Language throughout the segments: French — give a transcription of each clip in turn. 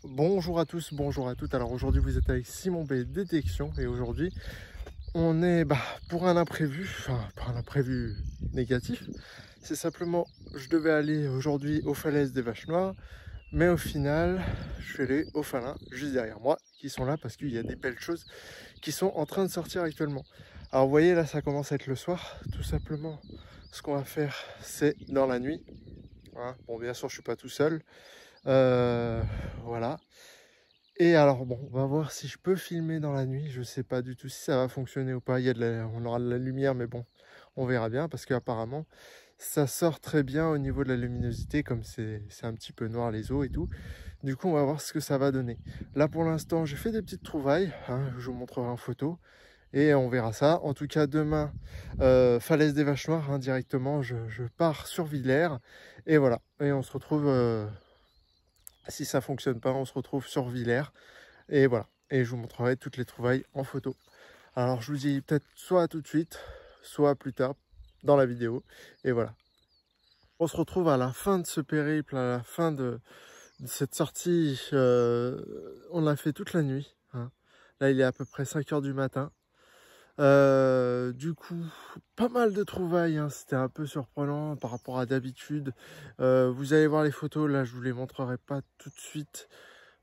Bonjour à tous, bonjour à toutes. Alors aujourd'hui vous êtes avec Simon B Détection et aujourd'hui on est pour un imprévu, enfin pas un imprévu négatif. C'est simplement, je devais aller aujourd'hui aux falaises des Vaches Noires, mais au final je suis allé aux Falins juste derrière moi qui sont là parce qu'il y a des belles choses qui sont en train de sortir actuellement. Alors vous voyez là, ça commence à être le soir. Tout simplement ce qu'on va faire c'est dans la nuit, hein. Bon, bien sûr je suis pas tout seul. Voilà. Et alors bon, on va voir si je peux filmer dans la nuit. Je sais pas du tout si ça va fonctionner ou pas. On aura de la lumière, mais bon, on verra bien parce qu'apparemment ça sort très bien au niveau de la luminosité, comme c'est un petit peu noir les eaux et tout. Du coup, on va voir ce que ça va donner. Là pour l'instant, j'ai fait des petites trouvailles, hein, je vous montrerai en photo et on verra ça. En tout cas, demain, falaise des Vaches Noires, hein, directement, je pars sur Villers et voilà. Et on se retrouve. Si ça fonctionne pas, on se retrouve sur Villers. Et voilà. Et je vous montrerai toutes les trouvailles en photo. Alors je vous dis peut-être soit tout de suite, soit plus tard dans la vidéo. Et voilà. On se retrouve à la fin de ce périple, à la fin de cette sortie. On l'a fait toute la nuit, hein. Là il est à peu près 5 h du matin. Du coup, pas mal de trouvailles, hein. C'était un peu surprenant par rapport à d'habitude. Vous allez voir les photos, là je vous les montrerai pas tout de suite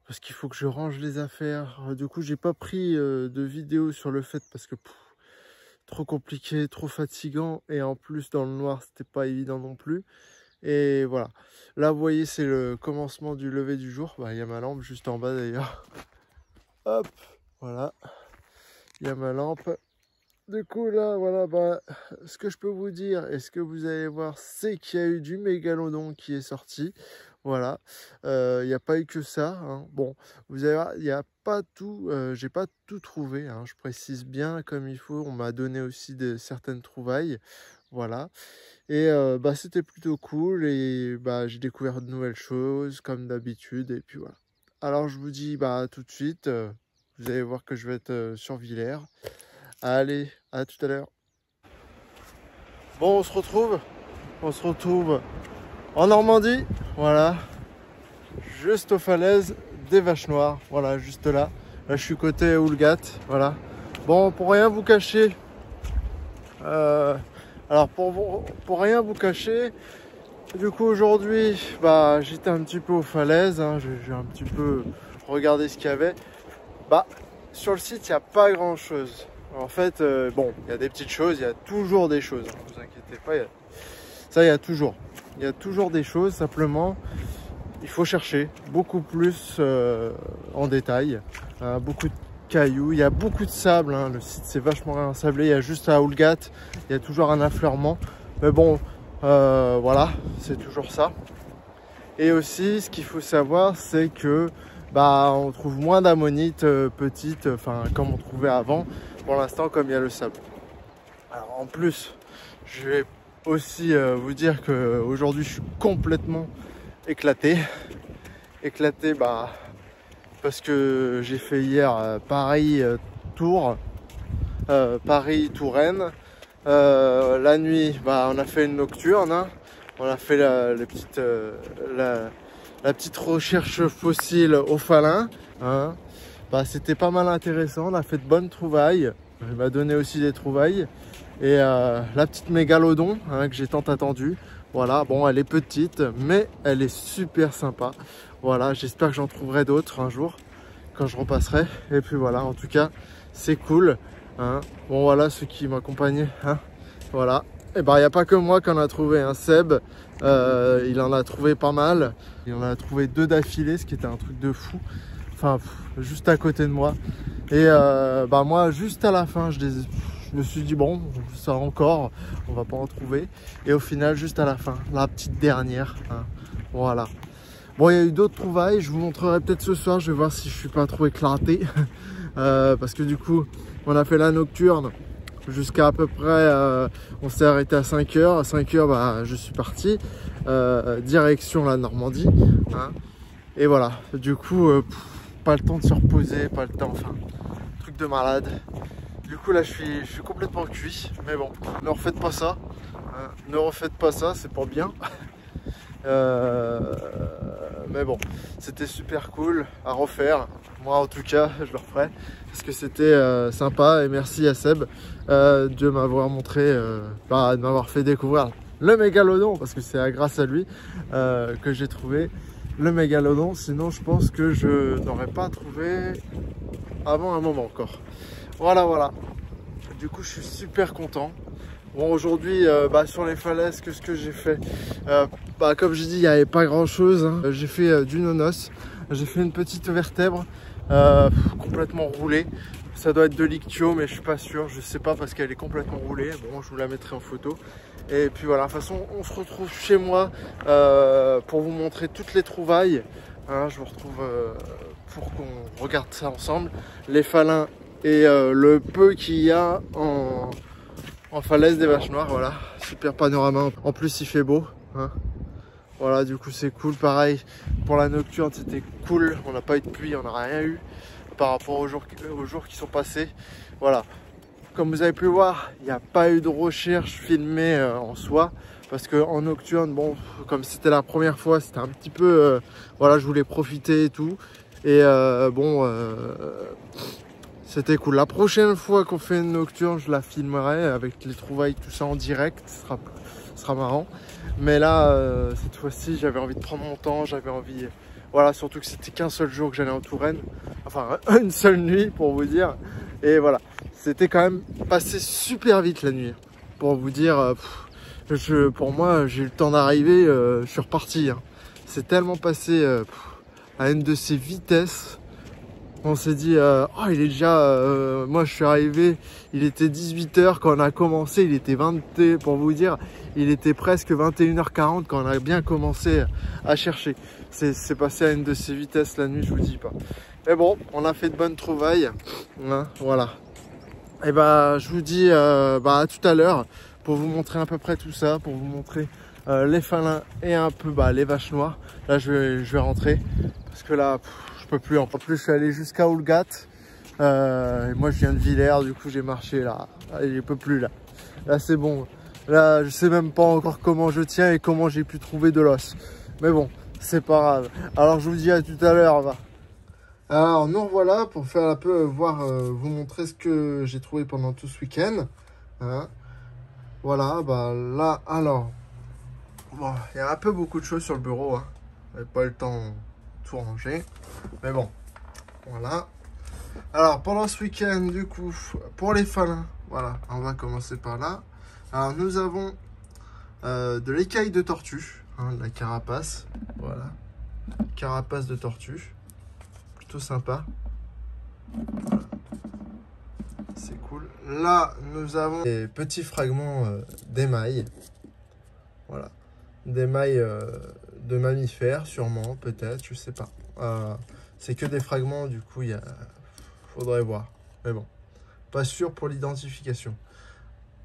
parce qu'il faut que je range les affaires. Du coup, j'ai pas pris de vidéo sur le fait parce que trop compliqué, trop fatigant et en plus dans le noir c'était pas évident non plus. Et voilà, là vous voyez c'est le commencement du lever du jour. Il y a ma lampe juste en bas d'ailleurs. Hop, voilà, il y a ma lampe. Du coup là voilà, ce que je peux vous dire et ce que vous allez voir, c'est qu'il y a eu du mégalodon qui est sorti. Voilà, il n'y a pas eu que ça, hein. Bon, vous allez voir, il n'y a pas tout, j'ai pas tout trouvé, hein. Je précise bien comme il faut. On m'a donné aussi certaines trouvailles, voilà. Et c'était plutôt cool et j'ai découvert de nouvelles choses comme d'habitude et puis voilà. Alors je vous dis tout de suite, vous allez voir que je vais être sur Villers. Allez, à tout à l'heure. Bon, on se retrouve en Normandie, voilà, juste aux falaises des Vaches Noires, voilà, juste là. Là, je suis côté Houlgat, voilà. Bon, pour rien vous cacher, alors pour rien vous cacher, du coup aujourd'hui, j'étais un petit peu aux falaises, hein, j'ai un petit peu regardé ce qu'il y avait. Sur le site, il n'y a pas grand chose. En fait, bon, il y a des petites choses, il y a toujours des choses, hein, ne vous inquiétez pas, il y a toujours. Il y a toujours des choses, simplement, il faut chercher beaucoup plus en détail. Beaucoup de cailloux, il y a beaucoup de sable, hein, le site c'est vachement ensablé, il y a juste à Houlgat, il y a toujours un affleurement. Mais bon, voilà, c'est toujours ça. Et aussi, ce qu'il faut savoir, c'est que on trouve moins d'ammonites petites, comme on trouvait avant. Pour l'instant, comme il y a le sable. Alors en plus, je vais aussi vous dire que aujourd'hui je suis complètement éclaté. Parce que j'ai fait hier Paris-Tours, Paris-Touraine. La nuit, on a fait une nocturne, hein. On a fait la petite recherche fossile au Falin, hein. C'était pas mal intéressant, on a fait de bonnes trouvailles. Il m'a donné aussi des trouvailles. Et la petite mégalodon, hein, que j'ai tant attendue. Voilà, bon, elle est petite, mais elle est super sympa. Voilà, j'espère que j'en trouverai d'autres un jour, quand je repasserai. Et puis voilà, en tout cas, c'est cool, hein. Bon, voilà, ceux qui m'accompagnaient, hein. Voilà. Et il n'y a pas que moi qui en a trouvé, hein. Seb, il en a trouvé pas mal. Il en a trouvé 2 d'affilée, ce qui était un truc de fou. Enfin, juste à côté de moi. Et moi, juste à la fin, je me suis dit, bon, ça encore, on va pas en trouver. Et au final, juste à la fin, la petite dernière, hein, voilà. Bon, il y a eu d'autres trouvailles, je vous montrerai peut-être ce soir, je vais voir si je suis pas trop éclaté. Parce que du coup, on a fait la nocturne jusqu'à peu près, on s'est arrêté à 5 h. À 5 h, je suis parti, direction la Normandie, hein. Et voilà, du coup, pas le temps de se reposer, pas le temps, truc de malade. Du coup là je suis complètement cuit, mais bon, ne refaites pas ça, hein, ne refaites pas ça, c'est pas bien. Mais bon, c'était super cool à refaire. Moi en tout cas, je le referai parce que c'était sympa. Et merci à Seb de m'avoir montré, de m'avoir fait découvrir le mégalodon, parce que c'est grâce à lui que j'ai trouvé le mégalodon. Sinon, je pense que je n'aurais pas trouvé avant un moment encore. Voilà, voilà. Du coup, je suis super content. Bon, aujourd'hui, sur les falaises, qu'est-ce que j'ai fait? Comme j'ai dit, il n'y avait pas grand-chose. Hein. J'ai fait du nonos. J'ai fait une petite vertèbre complètement roulée. Ça doit être de l'ichtio, mais je suis pas sûr. Je sais pas parce qu'elle est complètement roulée. Bon, je vous la mettrai en photo. Et puis voilà, de toute façon, on se retrouve chez moi pour vous montrer toutes les trouvailles. Hein, je vous retrouve pour qu'on regarde ça ensemble. Les falins et le peu qu'il y a en falaise des Vaches Noires. Voilà, super panorama. En plus, il fait beau. Hein. Voilà, du coup, c'est cool. Pareil, pour la nocturne, c'était cool. On n'a pas eu de pluie, on n'a rien eu par rapport aux jours qui sont passés. Voilà. Comme vous avez pu voir, il n'y a pas eu de recherche filmée en soi. Parce qu'en nocturne, bon, comme c'était la première fois, c'était un petit peu... voilà, je voulais profiter et tout. Et c'était cool. La prochaine fois qu'on fait une nocturne, je la filmerai avec les trouvailles, tout ça en direct. Ce sera marrant. Mais là, cette fois-ci, j'avais envie de prendre mon temps. J'avais envie... Voilà, surtout que c'était qu'un seul jour que j'allais en Touraine. Enfin, une seule nuit pour vous dire. Et voilà, c'était quand même passé super vite la nuit. Pour vous dire, pour moi, j'ai eu le temps d'arriver, je suis reparti. Hein. C'est tellement passé à une de ces vitesses. On s'est dit, oh, il est déjà... moi, je suis arrivé, il était 18 h quand on a commencé. Il était 20, pour vous dire, il était presque 21 h 40 quand on a bien commencé à chercher. C'est passé à une de ces vitesses la nuit, je vous dis pas. Mais bon, on a fait de bonnes trouvailles. Hein, voilà. Et je vous dis à tout à l'heure pour vous montrer à peu près tout ça, pour vous montrer les falins et un peu les vaches noires. Là, je vais rentrer parce que là, je peux plus. En plus, je suis allé jusqu'à Oulgat. Et moi, je viens de Villers, du coup, j'ai marché là. Je peux plus là. Là, c'est bon. Là, je sais même pas encore comment je tiens et comment j'ai pu trouver de l'os. Mais bon, c'est pas grave. Alors, je vous dis à tout à l'heure. Alors nous revoilà pour faire un peu vous montrer ce que j'ai trouvé pendant tout ce week-end. Hein. Voilà, là alors, bon, il y a un peu beaucoup de choses sur le bureau. Hein. J'avais pas eu le temps de tout ranger, mais bon, voilà. Alors pendant ce week-end, du coup, pour les falins, voilà, on va commencer par là. Alors nous avons de l'écaille de tortue, hein, de la carapace, voilà, carapace de tortue. Sympa, voilà. C'est cool. Là nous avons des petits fragments d'émail, voilà, d'émail de mammifères sûrement, peut-être, je sais pas, c'est que des fragments, du coup faudrait voir, mais bon, pas sûr pour l'identification.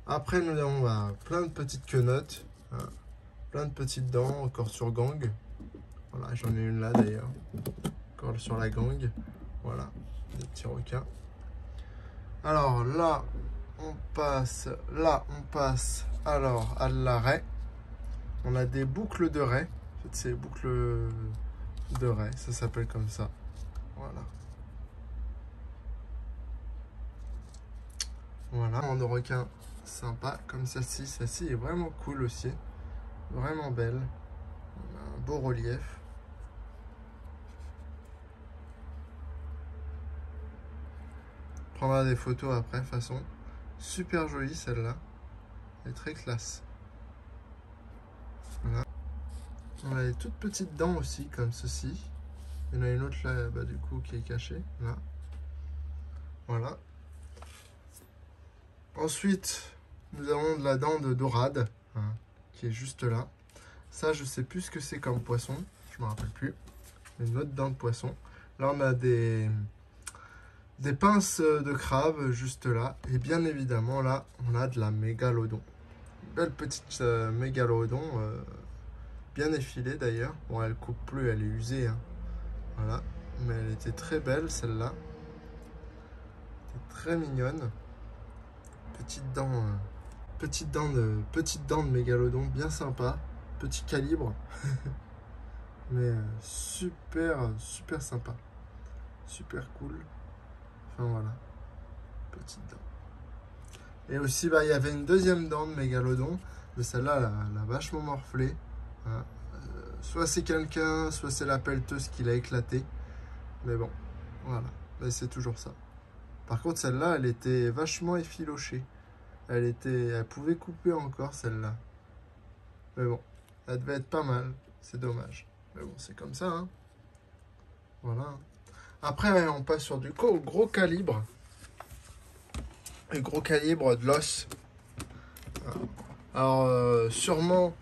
Après nous avons plein de petites quenottes, hein, plein de petites dents encore sur gang, voilà, j'en ai une là d'ailleurs, encore sur la gang. Voilà, des petits requins. Alors là, on passe alors à la raie. On a des boucles de raie. En fait, c'est boucles de raie, ça s'appelle comme ça. Voilà. Voilà, un de requin sympa, comme celle-ci. Celle-ci est vraiment cool aussi. Vraiment belle. On a un beau relief. Prendra des photos après, de toute façon. Super jolie celle-là. Elle est très classe. Voilà. On a des toutes petites dents aussi, comme ceci. Il y en a une autre là, du coup, qui est cachée. Là. Voilà. Ensuite, nous avons de la dent de dorade, hein, qui est juste là. Ça, je sais plus ce que c'est comme poisson. Je me rappelle plus. Une autre dent de poisson. Là, on a des pinces de crabe juste là. Et bien évidemment, là, on a de la mégalodon. Belle petite mégalodon, bien effilée d'ailleurs. Bon, elle coupe plus, elle est usée. Hein. Voilà. Mais elle était très belle, celle-là. Très mignonne. Petite dent de mégalodon, bien sympa. Petit calibre. Mais super sympa. Super cool. Enfin voilà, petite dent. Et aussi, bah, il y avait une deuxième dent de mégalodon. Mais celle-là, elle a vachement morflé. Hein. Soit c'est quelqu'un, soit c'est la pelleteuse qui l'a éclaté. Mais bon, voilà. Mais c'est toujours ça. Par contre, celle-là, elle était vachement effilochée. Elle pouvait couper encore, celle-là. Mais bon, elle devait être pas mal. C'est dommage. Mais bon, c'est comme ça, hein. Voilà. Après, on passe sur du gros calibre. Et gros calibre de l'os. Alors, sûrement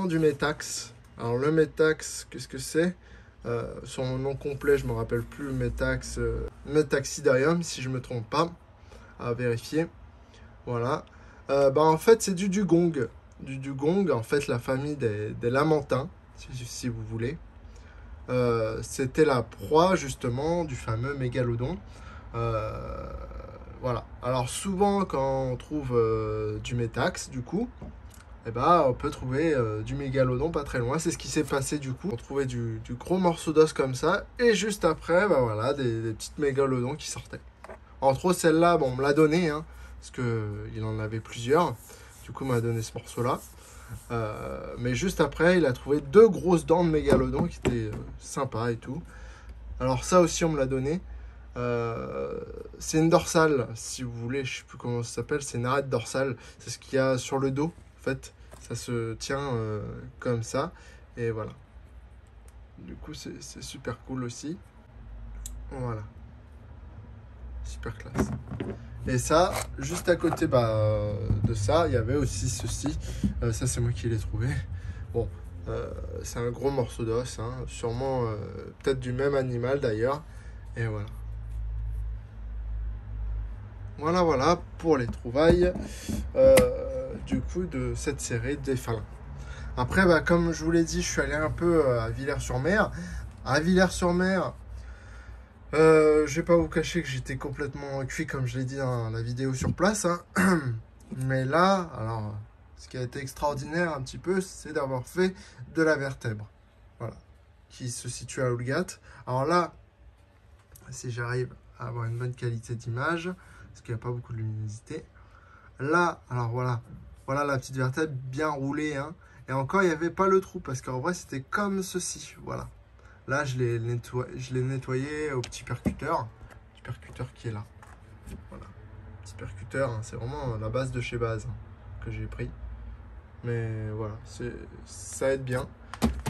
du métax. Alors, le métax, qu'est-ce que c'est? Son nom complet, je ne me rappelle plus. Métaxidarium, si je ne me trompe pas. À vérifier. Voilà. Bah, en fait, c'est du dugong. Du dugong, en fait, la famille des lamantins, si vous voulez. C'était la proie, justement, du fameux mégalodon. Voilà. Alors, souvent, quand on trouve du métax, du coup, eh ben, on peut trouver du mégalodon pas très loin. C'est ce qui s'est passé, du coup. On trouvait du gros morceau d'os comme ça. Et juste après, bah, voilà, des petites mégalodons qui sortaient. Entre autres, celle-là, bon, on me l'a donné, hein, parce qu'il en avait plusieurs. Du coup, il m'a donné ce morceau-là. Mais juste après, il a trouvé 2 grosses dents de mégalodon qui étaient sympas et tout. Alors ça aussi, on me l'a donné. C'est une dorsale, si vous voulez, je sais plus comment ça s'appelle. C'est une arête dorsale. C'est ce qu'il y a sur le dos, en fait. Ça se tient comme ça. Et voilà. Du coup, c'est super cool aussi. Voilà. Super classe. Et ça, juste à côté de ça, il y avait aussi ceci. Ça, c'est moi qui l'ai trouvé. Bon, c'est un gros morceau d'os, hein, sûrement peut-être du même animal d'ailleurs. Et voilà. Voilà pour les trouvailles du coup de cette série des félins. Après, bah, comme je vous l'ai dit, je suis allé un peu à Villers-sur-Mer. À Villers-sur-Mer, je vais pas vous cacher que j'étais complètement cuit, comme je l'ai dit dans la vidéo sur place. Hein. Mais là, alors, ce qui a été extraordinaire un petit peu, c'est d'avoir fait de la vertèbre. Voilà. Qui se situe à Oulgat. Alors là, si j'arrive à avoir une bonne qualité d'image, parce qu'il n'y a pas beaucoup de luminosité. Là, alors voilà. Voilà la petite vertèbre bien roulée. Hein. Et encore, il n'y avait pas le trou, parce qu'en vrai, c'était comme ceci. Voilà. Là, je l'ai nettoyé au petit percuteur. Petit percuteur qui est là. Voilà. Petit percuteur, hein, c'est vraiment la base de chez base hein, que j'ai pris. Mais voilà, ça aide bien.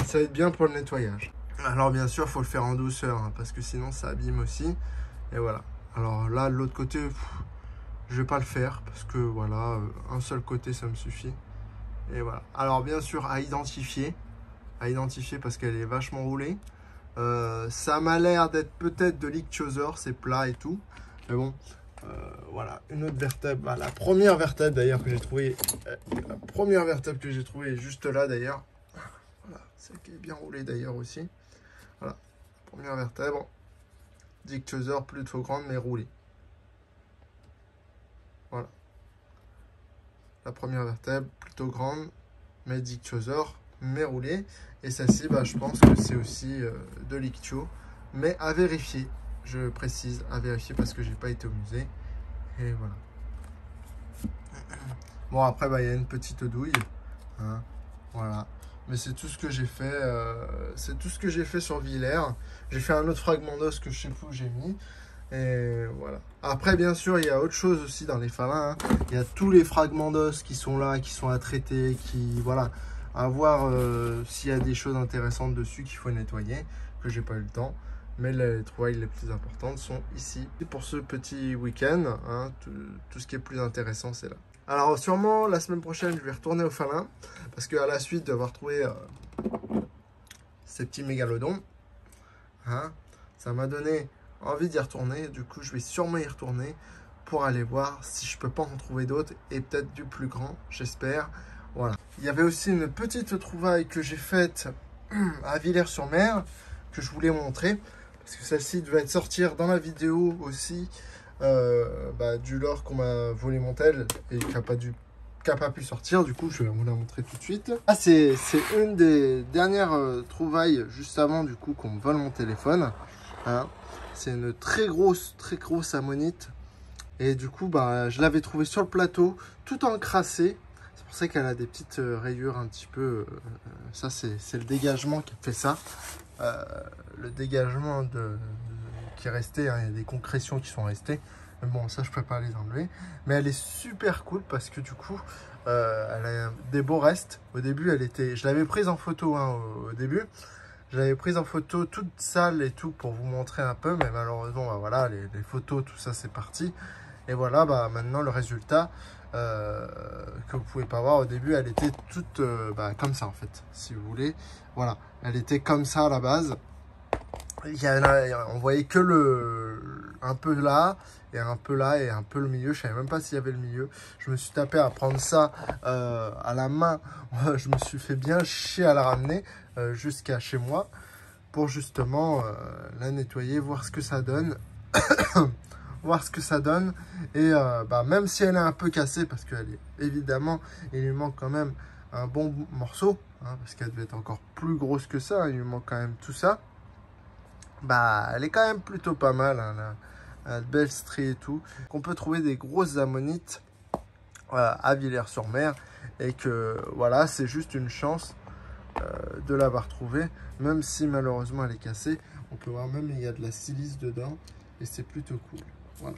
Ça aide bien pour le nettoyage. Alors bien sûr, il faut le faire en douceur, hein, parce que sinon ça abîme aussi. Et voilà. Alors là, de l'autre côté, je vais pas le faire, parce que voilà, un seul côté, ça me suffit. Et voilà. Alors bien sûr, à identifier parce qu'elle est vachement roulée. Ça m'a l'air d'être peut-être de l'ichthyosaure, c'est plat et tout. Mais bon, voilà, une autre vertèbre. Bah, la première vertèbre d'ailleurs que j'ai trouvée, est juste là d'ailleurs. Voilà, celle qui est bien roulée d'ailleurs aussi. Voilà, première vertèbre. D'ichthyosaure plutôt grande mais roulée. Voilà. La première vertèbre plutôt grande mais d'ichthyosaure mais roulée. Et celle-ci, bah, je pense que c'est aussi de l'ichthyo, mais à vérifier. Je précise, à vérifier parce que j'ai pas été au musée. Et voilà. Bon, après, bah, y a une petite douille. Hein, voilà. Mais c'est tout ce que j'ai fait. C'est tout ce que j'ai fait sur Villers. J'ai fait un autre fragment d'os que je sais plus où j'ai mis. Et voilà. Après, bien sûr, il y a autre chose aussi dans les phalins. Hein. Il y a tous les fragments d'os qui sont là, qui sont à traiter, qui, voilà, à voir s'il y a des choses intéressantes dessus qu'il faut nettoyer, que j'ai pas eu le temps. Mais les trouvailles les plus importantes sont ici. Et pour ce petit week-end, hein, tout ce qui est plus intéressant, c'est là. Alors, sûrement, la semaine prochaine, je vais retourner au Falin, parce qu'à la suite d'avoir trouvé ces petits mégalodons, hein, ça m'a donné envie d'y retourner. Du coup, je vais sûrement y retourner pour aller voir si je peux pas en trouver d'autres et peut-être du plus grand, j'espère. Voilà. Il y avait aussi une petite trouvaille que j'ai faite à Villers-sur-Mer que je voulais montrer parce que celle-ci devait être sortir dans la vidéo aussi du lore qu'on m'a volé mon tel et qui n'a pas dû qui n'a pas pu sortir, du coup je vais vous la montrer tout de suite. Ah, c'est une des dernières trouvailles juste avant du coup qu'on me vole mon téléphone. Hein. C'est une très grosse ammonite. Et du coup, bah, je l'avais trouvée sur le plateau, tout encrassée. C'est pour ça qu'elle a des petites rayures un petit peu... ça, c'est le dégagement qui fait ça. Le dégagement qui est resté, hein, il y a des concrétions qui sont restées. Mais bon, ça, je peux pas les enlever. Mais elle est super cool parce que du coup, elle a des beaux restes. Au début, je l'avais prise en photo hein, au début. Je l'avais prise en photo toute sale et tout pour vous montrer un peu. Mais malheureusement, bah, voilà, les photos, tout ça, c'est parti. Et voilà, bah, maintenant, le résultat que vous pouvez pas voir. Au début, elle était toute bah, comme ça, en fait, si vous voulez. Voilà, elle était comme ça à la base. On voyait que un peu là et un peu là et un peu le milieu. Je savais même pas s'il y avait le milieu. Je me suis tapé à prendre ça à la main. Je me suis fait bien chier à la ramener jusqu'à chez moi pour justement la nettoyer, voir ce que ça donne. Voir ce que ça donne. Et bah, même si elle est un peu cassée, parce qu'elle est évidemment, il lui manque quand même un bon morceau, hein, parce qu'elle devait être encore plus grosse que ça. Il lui manque quand même tout ça. Bah, elle est quand même plutôt pas mal, hein, la belle strie et tout. Qu'on peut trouver des grosses ammonites à Villers-sur-Mer et que voilà, c'est juste une chance de l'avoir trouvée, même si malheureusement elle est cassée. On peut voir même il y a de la silice dedans et c'est plutôt cool. Voilà.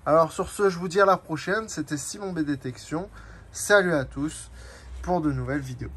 Alors sur ce, je vous dis à la prochaine. C'était Simon B Détection. Salut à tous pour de nouvelles vidéos.